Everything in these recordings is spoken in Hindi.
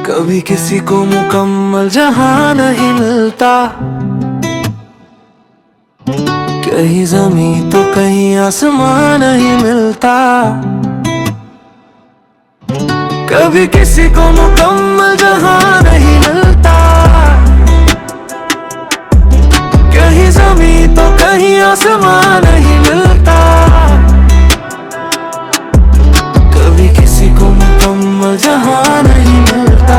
कभी किसी को मुकम्मल जहां नहीं मिलता, कहीं ज़मीं तो कहीं आसमां नहीं मिलता। कभी किसी को मुकम्मल जहां नहीं मिलता, कहीं ज़मीं तो कहीं आसमां नहीं मिलता। कभी किसी को मुकम्मल जहां नहीं मिलता,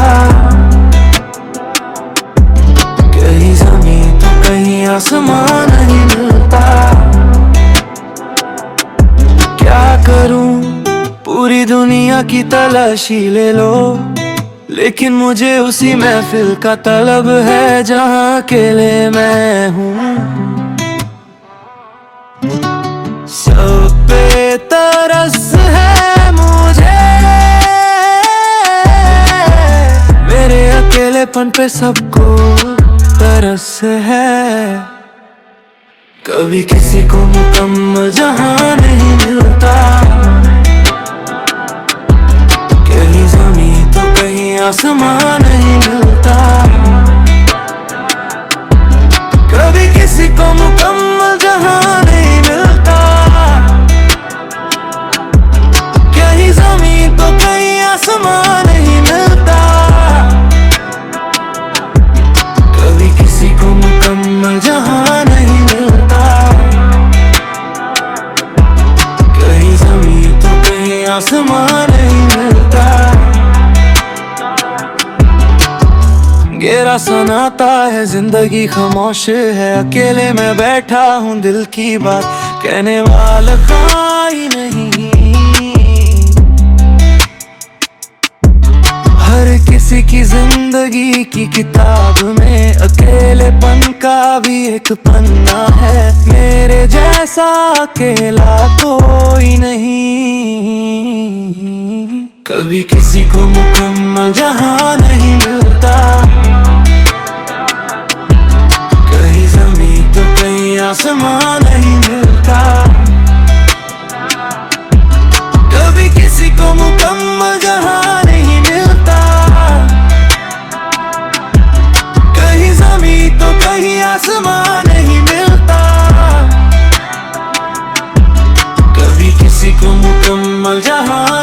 कहीं ज़मीं तो कहीं आसमां नहीं मिलता। क्या करूं, पूरी दुनिया की तलाशी ले लो, लेकिन मुझे उसी महफिल का तलब है जहां अकेले मैं हूँ। सब पे तरस है मुझे, मेरे अकेलेपन पे सबको तरस है। कभी किसी को मुकम्मल जहां नहीं मिलता, कहीं ज़मीं तो कहीं आसमां नहीं मिलता। कभी किसी को मुकम्मल जहां नहीं मिलता, कहीं ज़मीं तो कहीं आसमां नहीं मिलता। कभी किसी को मुकम्मल जहां नहीं मिलता, कहीं ज़मीं तो कहीं आसमां नहीं मिलता। गहरा सनाता है जिंदगी खामोश है, अकेले में बैठा हूँ दिल की बात कहने वाला कोई नहीं। हर किसी की जिंदगी की किताब में अकेलेपन का भी एक पन्ना है, मेरे जैसा अकेला कोई नहीं। कभी किसी को मुकम्मल जहां नहीं मिलता, कहीं ज़मीं तो कहीं आसमां नहीं मिलता। कभी किसी को मुकम्मल जहां नहीं मिलता, कहीं ज़मीं तो कहीं आसमां नहीं मिलता। कभी किसी को मुकम्मल जहां